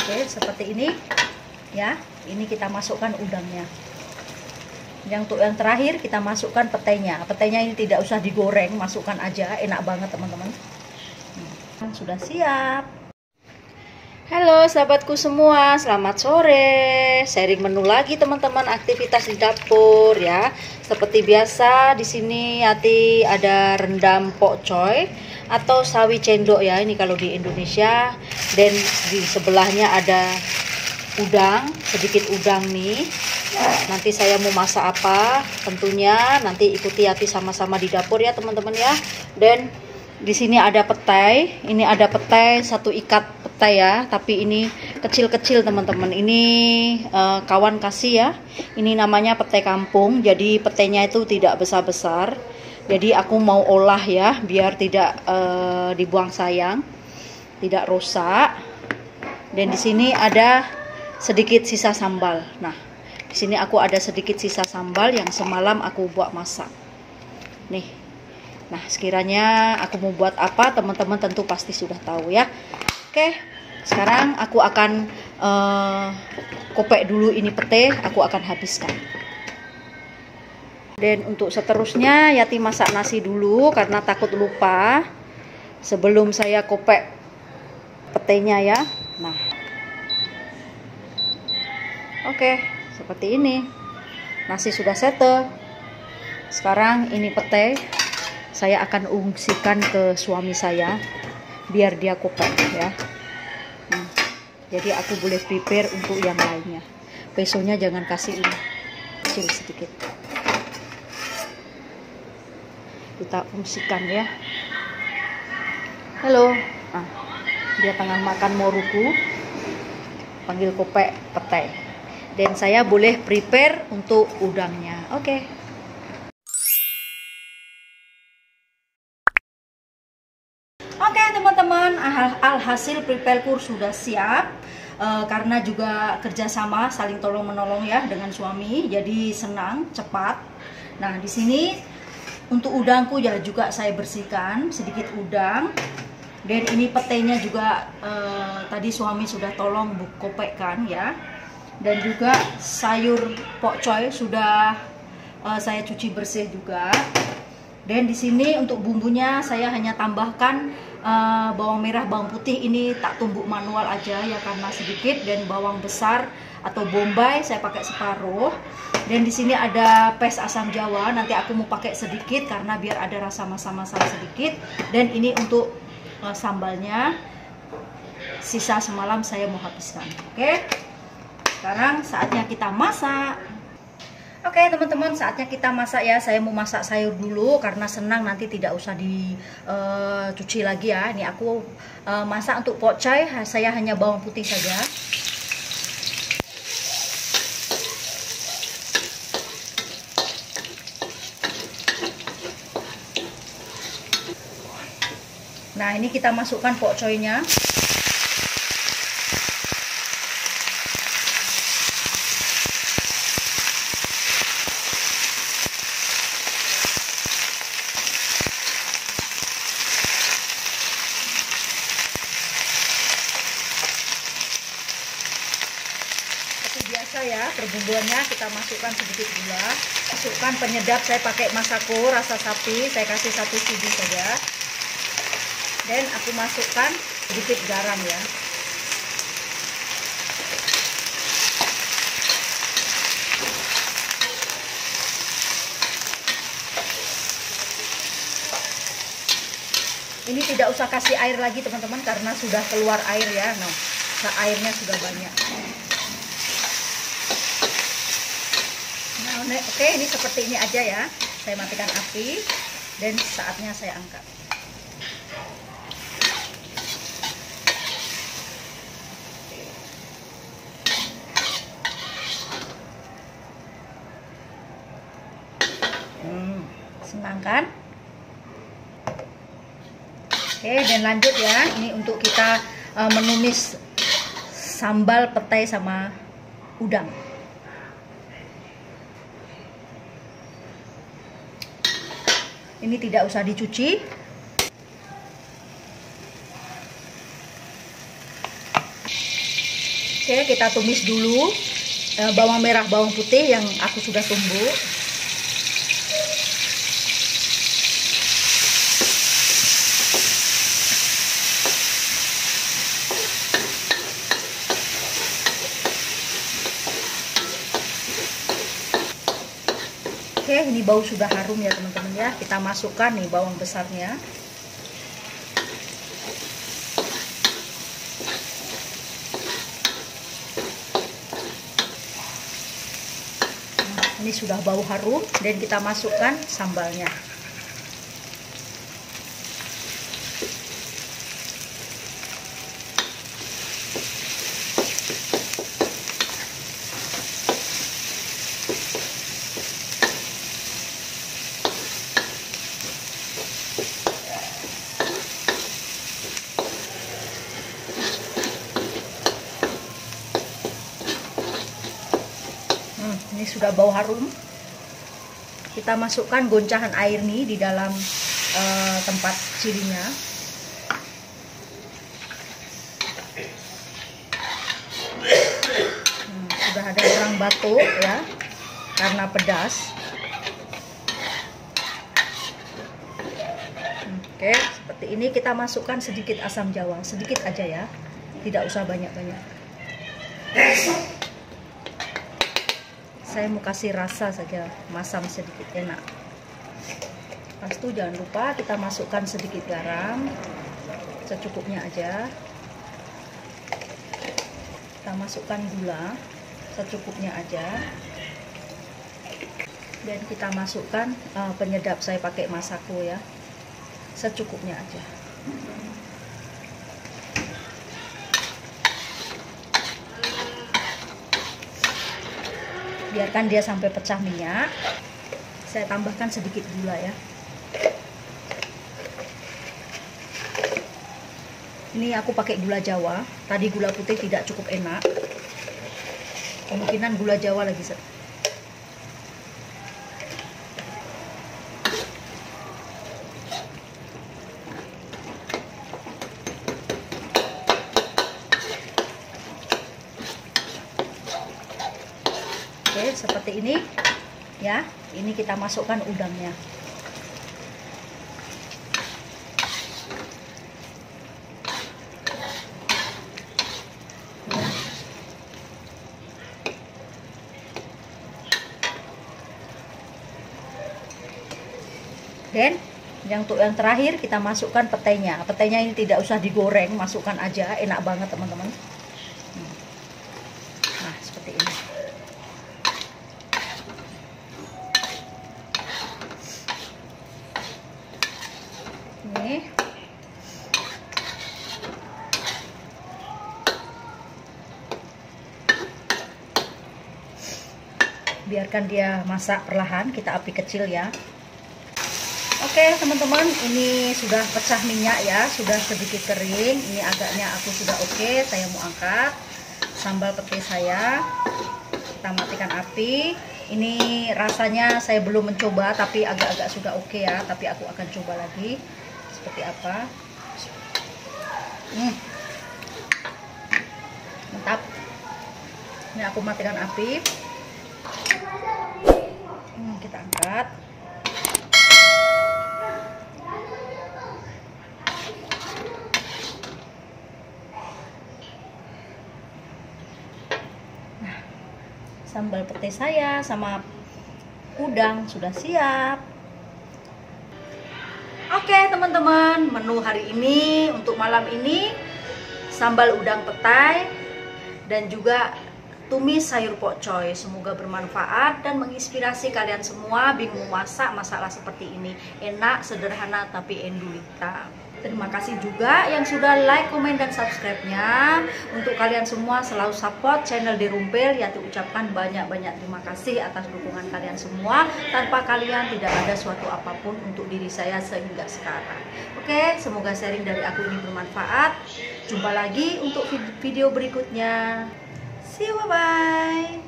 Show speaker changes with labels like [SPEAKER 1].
[SPEAKER 1] Oke, seperti ini ya. Ini kita masukkan udangnya. Untuk yang terakhir kita masukkan petainya. Petainya ini tidak usah digoreng, masukkan aja, enak banget teman-teman. Sudah siap. Halo sahabatku semua, selamat sore. Sharing menu lagi teman-teman, aktivitas di dapur ya. Seperti biasa di sini Yati ada rendam pokcoy atau sawi cendok ya, ini kalau di Indonesia. Dan di sebelahnya ada udang, sedikit udang nih. Nanti saya mau masak apa, tentunya nanti ikuti Yati sama-sama di dapur ya teman-teman ya. Dan di sini ada petai, ini ada petai, satu ikat petai ya, tapi ini kecil-kecil teman-teman. Ini kawan kasih ya. Ini namanya petai kampung, jadi petainya itu tidak besar-besar. Jadi aku mau olah ya, biar tidak dibuang sayang, tidak rusak. Dan di sini ada sedikit sisa sambal. Nah, di sini aku ada sedikit sisa sambal yang semalam aku buat masak. Nih. Nah, sekiranya aku mau buat apa, teman-teman tentu pasti sudah tahu ya. Oke, sekarang aku akan kopek dulu ini pete, aku akan habiskan. Dan untuk seterusnya Yati masak nasi dulu karena takut lupa sebelum saya kopek petenya ya. Nah, oke, seperti ini. Nasi sudah settle. Sekarang ini pete saya akan ungsikan ke suami saya biar dia kopek ya. Jadi aku boleh prepare untuk yang lainnya. Besoknya jangan kasih ini, kecil sedikit. Kita ungsikan ya. Halo, dia tengah makan moruku, panggil kopek petai. Dan saya boleh prepare untuk udangnya. Oke. Oke teman-teman, alhasil prepare kur sudah siap. Karena juga kerjasama saling tolong menolong ya dengan suami, jadi senang, cepat. Nah di sini untuk udangku ya juga saya bersihkan sedikit udang. Dan ini petainya juga tadi suami sudah tolong kopekkan ya. Dan juga sayur pokcoy sudah saya cuci bersih juga. Dan di sini untuk bumbunya saya hanya tambahkan bawang merah, bawang putih ini tak tumbuk manual aja ya karena sedikit, dan bawang besar atau bombay saya pakai separuh. Dan di sini ada pes asam jawa, nanti aku mau pakai sedikit karena biar ada rasa masam-masam sedikit. Dan ini untuk sambalnya sisa semalam saya mau habiskan. Oke. Sekarang saatnya kita masak. Oke teman-teman, saatnya kita masak ya. Saya mau masak sayur dulu karena senang nanti tidak usah dicuci lagi ya. Ini aku masak untuk pokcoy, saya hanya bawang putih saja. Nah ini kita masukkan pokcoynya. Biasa ya, perbumbuannya kita masukkan sedikit gula, masukkan penyedap, saya pakai Masako rasa sapi, saya kasih 1 cd saja. Dan aku masukkan sedikit garam ya. Ini tidak usah kasih air lagi teman-teman karena sudah keluar air ya. Nah, airnya sudah banyak. Oke, ini seperti ini aja ya. Saya matikan api dan saatnya saya angkat. Senang kan? Oke, dan lanjut ya. Ini untuk kita menumis sambal petai sama udang. Ini tidak usah dicuci. Oke, kita tumis dulu bawang merah, bawang putih yang aku sudah tumbuk. Oke, ini bau sudah harum ya teman-teman ya. Kita masukkan nih bawang besarnya. Nah, ini sudah bau harum dan kita masukkan sambalnya. Ini sudah bau harum. Kita masukkan goncahan air nih di dalam tempat cilinya. Sudah ada orang batuk ya, karena pedas. Oke, seperti ini kita masukkan sedikit asam jawa, sedikit aja ya, tidak usah banyak-banyak. Saya mau kasih rasa saja, masam sedikit enak. Pas itu jangan lupa kita masukkan sedikit garam, secukupnya aja. Kita masukkan gula, secukupnya aja. Dan kita masukkan penyedap, saya pakai Masako ya, secukupnya aja. Biarkan dia sampai pecah minyak. Saya tambahkan sedikit gula ya. Ini aku pakai gula Jawa. Tadi gula putih tidak cukup enak. Kemungkinan gula Jawa lagi. Oke, seperti ini ya. Ini kita masukkan udangnya. Dan yang terakhir kita masukkan petainya. Petainya ini tidak usah digoreng, masukkan aja, enak banget teman-teman. Nah, seperti ini. Nih. Biarkan dia masak perlahan, kita api kecil ya. Oke teman-teman, ini sudah pecah minyak ya, sudah sedikit kering. Ini agaknya aku sudah oke, saya mau angkat sambal pete saya. Kita matikan api. Ini rasanya saya belum mencoba, tapi agak-agak sudah oke ya. Tapi aku akan coba lagi seperti apa. Mantap. Ini aku matikan api. Kita angkat. Sambal pete saya sama udang sudah siap. Oke teman-teman, menu hari ini untuk malam ini sambal udang petai dan juga tumis sayur pokcoy. Semoga bermanfaat dan menginspirasi kalian semua bingung masak masalah seperti ini. Enak, sederhana tapi endulita. Terima kasih juga yang sudah like, komen, dan subscribe-nya. Untuk kalian semua selalu support channel Derumpil. Ya, diucapkan banyak-banyak terima kasih atas dukungan kalian semua. Tanpa kalian tidak ada suatu apapun untuk diri saya sehingga sekarang. Oke, semoga sharing dari aku ini bermanfaat. Jumpa lagi untuk video berikutnya. See you, bye-bye.